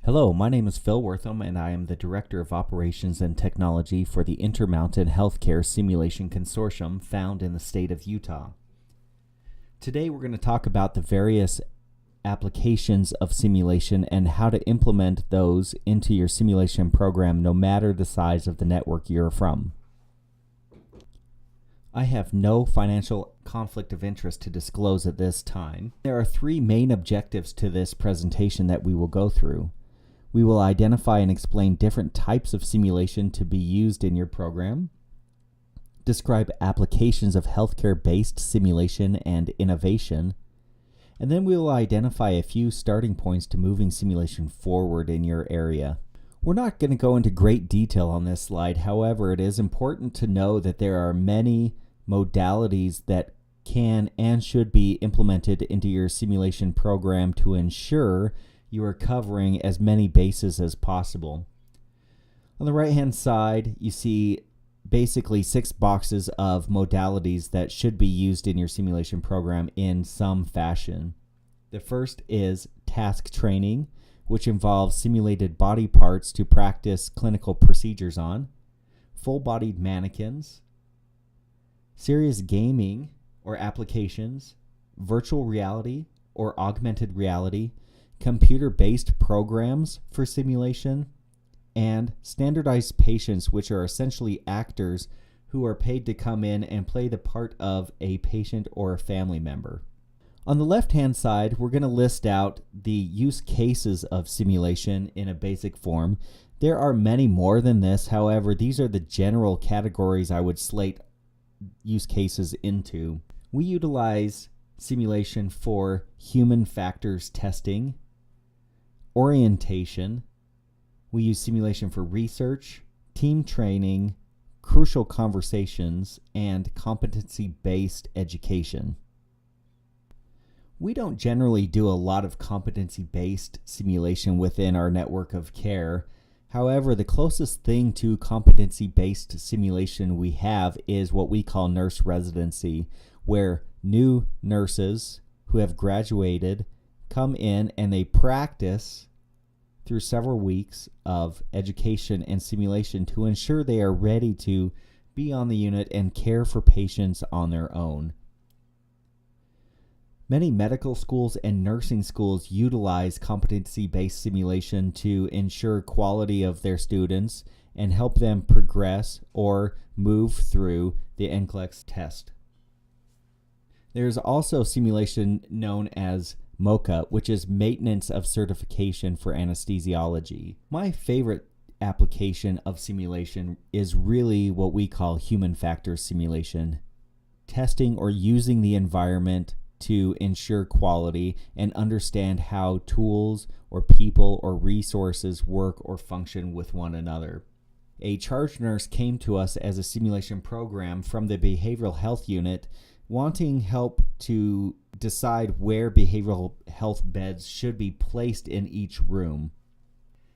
Hello, my name is Phil Wortham, and I am the Director of Operations and Technology for the Intermountain Healthcare Simulation Consortium found in the state of Utah. Today we're going to talk about the various applications of simulation and how to implement those into your simulation program no matter the size of the network you're from. I have no financial conflict of interest to disclose at this time. There are three main objectives to this presentation that we will go through. We will identify and explain different types of simulation to be used in your program, describe applications of healthcare-based simulation and innovation, and then we will identify a few starting points to moving simulation forward in your area. We're not going to go into great detail on this slide. However, it is important to know that there are many modalities that can and should be implemented into your simulation program to ensure you are covering as many bases as possible. On the right-hand side, you see basically 6 boxes of modalities that should be used in your simulation program in some fashion. The first is task training, which involves simulated body parts to practice clinical procedures on, full-bodied mannequins, serious gaming or applications, virtual reality or augmented reality, computer-based programs for simulation, and standardized patients, which are essentially actors who are paid to come in and play the part of a patient or a family member. On the left-hand side, we're going to list out the use cases of simulation in a basic form. There are many more than this. However, these are the general categories I would slate use cases into. We utilize simulation for human factors testing, orientation. We use simulation for research, team training, crucial conversations, and competency-based education. We don't generally do a lot of competency-based simulation within our network of care. However, the closest thing to competency-based simulation we have is what we call nurse residency, where new nurses who have graduated come in and they practice through several weeks of education and simulation to ensure they are ready to be on the unit and care for patients on their own. Many medical schools and nursing schools utilize competency-based simulation to ensure quality of their students and help them progress or move through the NCLEX test. There's also simulation known as MOCA, which is Maintenance of Certification for Anesthesiology. My favorite application of simulation is really what we call human factors simulation, testing or using the environment to ensure quality and understand how tools or people or resources work or function with one another. A charge nurse came to us as a simulation program from the behavioral health unit wanting help to decide where behavioral health beds should be placed in each room.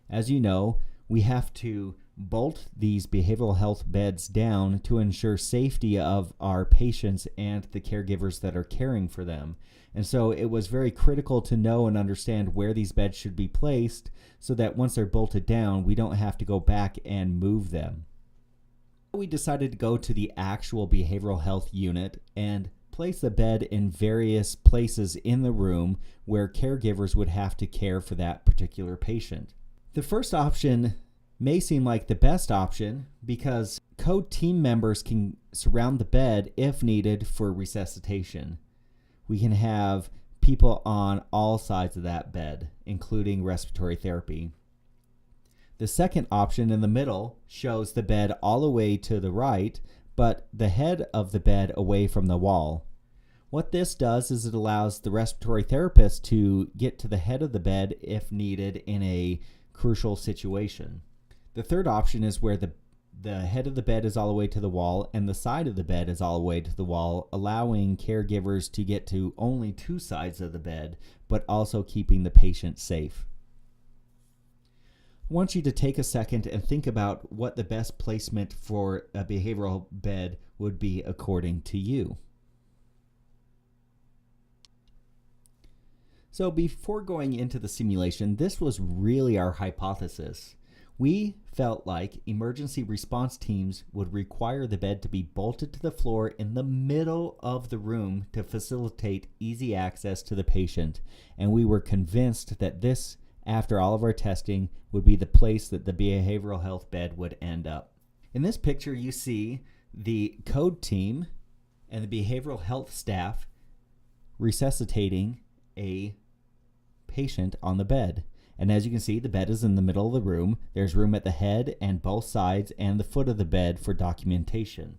As you know, we have to bolt these behavioral health beds down to ensure safety of our patients and the caregivers that are caring for them. And so it was very critical to know and understand where these beds should be placed so that once they're bolted down, we don't have to go back and move them. We decided to go to the actual behavioral health unit and place the bed in various places in the room where caregivers would have to care for that particular patient. The first option may seem like the best option because code team members can surround the bed if needed for resuscitation. We can have people on all sides of that bed, including respiratory therapy. The second option in the middle shows the bed all the way to the right, but the head of the bed away from the wall. What this does is it allows the respiratory therapist to get to the head of the bed if needed in a crucial situation. The third option is where the head of the bed is all the way to the wall and the side of the bed is all the way to the wall, allowing caregivers to get to only 2 sides of the bed, but also keeping the patient safe. I want you to take a second and think about what the best placement for a behavioral bed would be according to you. So before going into the simulation, this was really our hypothesis. We felt like emergency response teams would require the bed to be bolted to the floor in the middle of the room to facilitate easy access to the patient, and we were convinced that this, after all of our testing, would be the place that the behavioral health bed would end up. In this picture, you see the code team and the behavioral health staff resuscitating a patient on the bed. And as you can see, the bed is in the middle of the room. There's room at the head and both sides and the foot of the bed for documentation.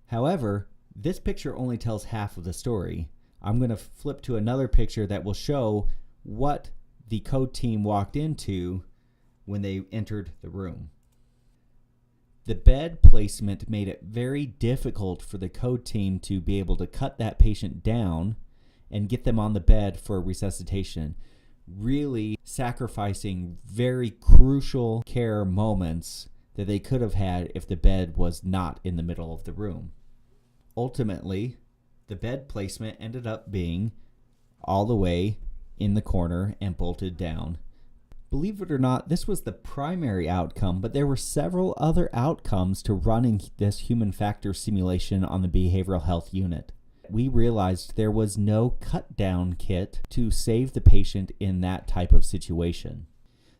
However, this picture only tells half of the story. I'm going to flip to another picture that will show what the code team walked into when they entered the room. The bed placement made it very difficult for the code team to be able to cut that patient down and get them on the bed for resuscitation, really sacrificing very crucial care moments that they could have had if the bed was not in the middle of the room. Ultimately, the bed placement ended up being all the way in the corner and bolted down. Believe it or not, this was the primary outcome, but there were several other outcomes to running this human factor simulation on the behavioral health unit. We realized there was no cut-down kit to save the patient in that type of situation.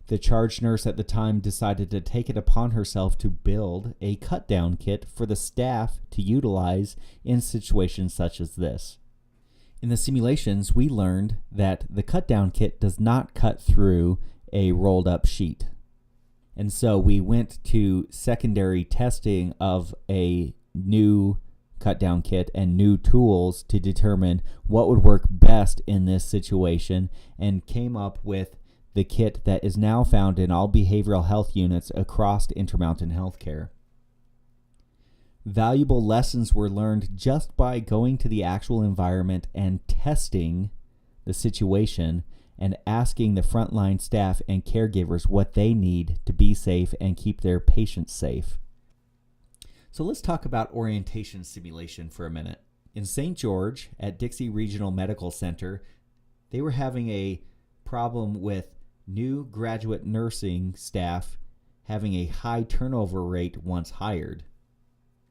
The charge nurse at the time decided to take it upon herself to build a cut-down kit for the staff to utilize in situations such as this. In the simulations, we learned that the cut-down kit does not cut through a rolled-up sheet. And so we went to secondary testing of a new cut down kit and new tools to determine what would work best in this situation, and came up with the kit that is now found in all behavioral health units across Intermountain Healthcare. Valuable lessons were learned just by going to the actual environment and testing the situation and asking the frontline staff and caregivers what they need to be safe and keep their patients safe. So let's talk about orientation simulation for a minute. In St. George at Dixie Regional Medical Center, they were having a problem with new graduate nursing staff having a high turnover rate once hired.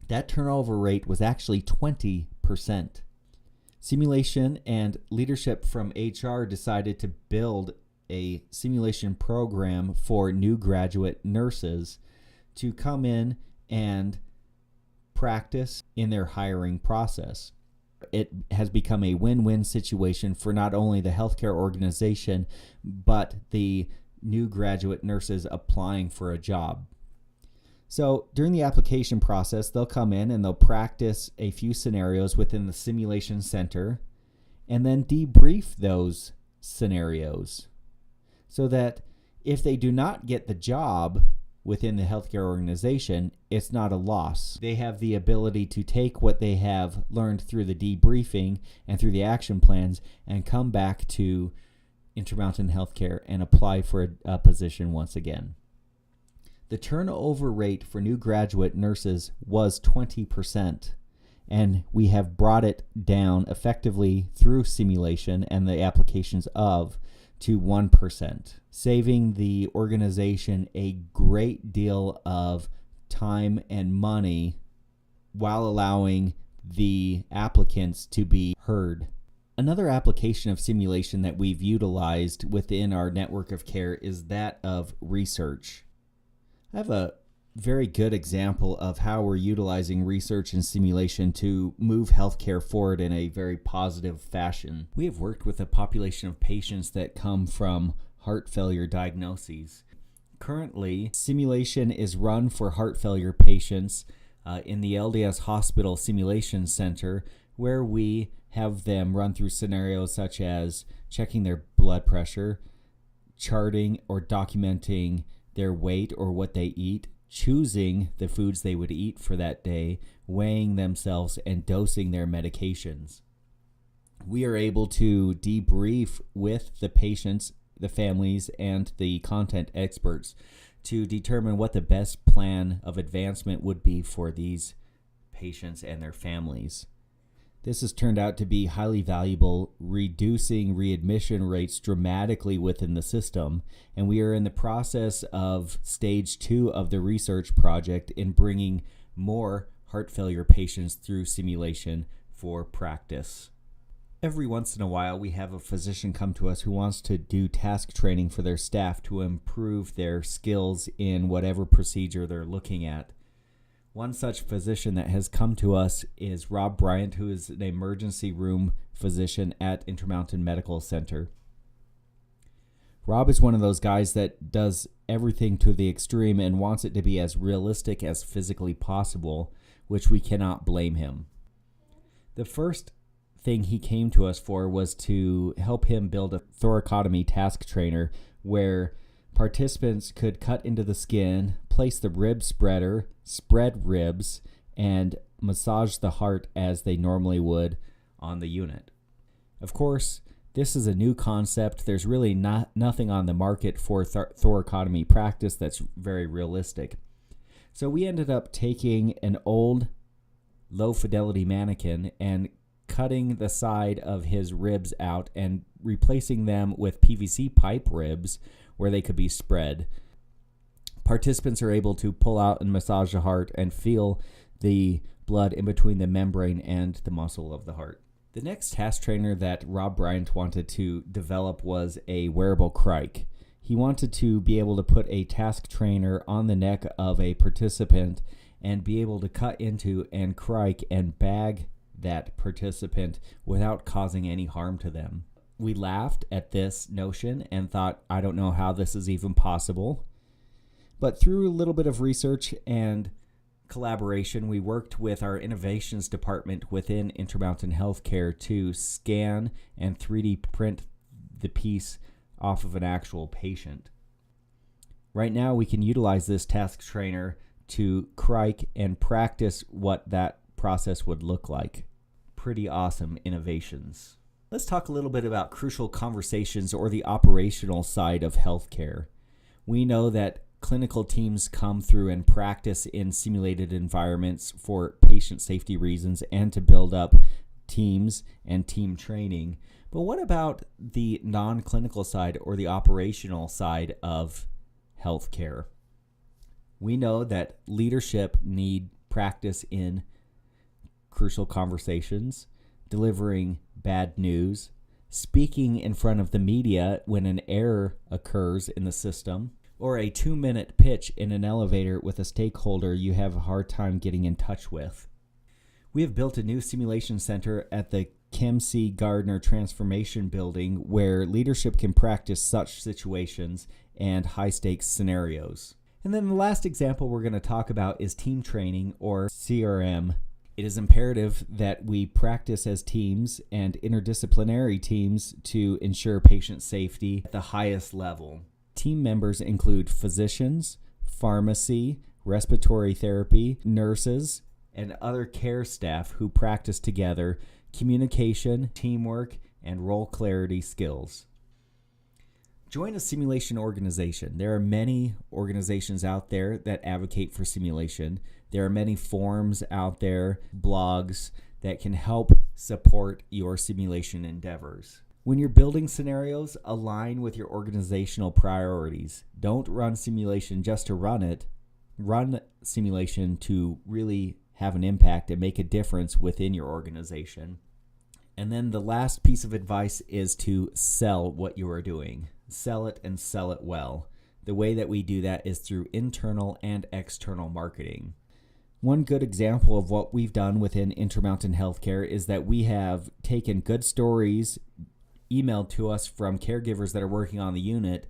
That turnover rate was actually 20%. Simulation and leadership from HR decided to build a simulation program for new graduate nurses to come in and practice in their hiring process. It has become a win-win situation for not only the healthcare organization, but the new graduate nurses applying for a job. So during the application process, they'll come in and they'll practice a few scenarios within the simulation center and then debrief those scenarios so that if they do not get the job within the healthcare organization, it's not a loss. They have the ability to take what they have learned through the debriefing and through the action plans and come back to Intermountain Healthcare and apply for a position once again. The turnover rate for new graduate nurses was 20%, and we have brought it down effectively through simulation and the applications of to 1%, saving the organization a great deal of time and money while allowing the applicants to be heard. Another application of simulation that we've utilized within our network of care is that of research. I have a very good example of how we're utilizing research and simulation to move healthcare forward in a very positive fashion. We have worked with a population of patients that come from heart failure diagnoses. Currently, simulation is run for heart failure patients in the LDS Hospital Simulation Center, where we have them run through scenarios such as checking their blood pressure, charting or documenting their weight or what they eat, choosing the foods they would eat for that day, weighing themselves, and dosing their medications. We are able to debrief with the patients, the families, and the content experts to determine what the best plan of advancement would be for these patients and their families. This has turned out to be highly valuable, reducing readmission rates dramatically within the system, and we are in the process of stage 2 of the research project in bringing more heart failure patients through simulation for practice. Every once in a while, we have a physician come to us who wants to do task training for their staff to improve their skills in whatever procedure they're looking at. One such physician that has come to us is Rob Bryant, who is an emergency room physician at Intermountain Medical Center. Rob is one of those guys that does everything to the extreme and wants it to be as realistic as physically possible, which we cannot blame him. The first thing he came to us for was to help him build a thoracotomy task trainer where participants could cut into the skin, place the rib spreader, spread ribs, and massage the heart as they normally would on the unit. Of course, this is a new concept. There's really nothing on the market for thoracotomy practice that's very realistic. So we ended up taking an old low-fidelity mannequin and cutting the side of his ribs out and replacing them with PVC pipe ribs where they could be spread. Participants are able to pull out and massage the heart and feel the blood in between the membrane and the muscle of the heart. The next task trainer that Rob Bryant wanted to develop was a wearable crike. He wanted to be able to put a task trainer on the neck of a participant and be able to cut into and crike and bag that participant without causing any harm to them. We laughed at this notion and thought, I don't know how this is even possible. But through a little bit of research and collaboration, we worked with our innovations department within Intermountain Healthcare to scan and 3D print the piece off of an actual patient. Right now, we can utilize this task trainer to crike and practice what that process would look like. Pretty awesome innovations. Let's talk a little bit about crucial conversations or the operational side of healthcare. We know that clinical teams come through and practice in simulated environments for patient safety reasons and to build up teams and team training. But what about the non-clinical side or the operational side of healthcare? We know that leadership need practice in crucial conversations, delivering bad news, speaking in front of the media when an error occurs in the system, or a 2-minute pitch in an elevator with a stakeholder you have a hard time getting in touch with. We have built a new simulation center at the Kim C. Gardner Transformation Building where leadership can practice such situations and high-stakes scenarios. And then the last example we're going to talk about is team training, or CRM. It is imperative that we practice as teams and interdisciplinary teams to ensure patient safety at the highest level. Team members include physicians, pharmacy, respiratory therapy, nurses, and other care staff who practice together communication, teamwork, and role clarity skills. Join a simulation organization. There are many organizations out there that advocate for simulation. There are many forums out there, blogs that can help support your simulation endeavors. When you're building scenarios, align with your organizational priorities. Don't run simulation just to run it. Run simulation to really have an impact and make a difference within your organization. And then the last piece of advice is to sell what you are doing. Sell it and sell it well. The way that we do that is through internal and external marketing. One good example of what we've done within Intermountain Healthcare is that we have taken good stories emailed to us from caregivers that are working on the unit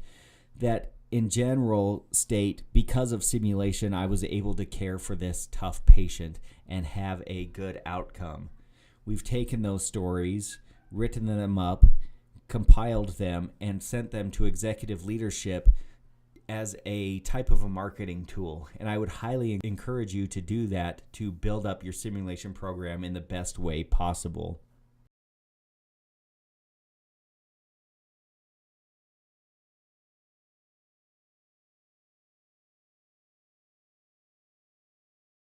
that in general state, because of simulation, I was able to care for this tough patient and have a good outcome. We've taken those stories, written them up, compiled them, and sent them to executive leadership as a type of a marketing tool. And I would highly encourage you to do that to build up your simulation program in the best way possible.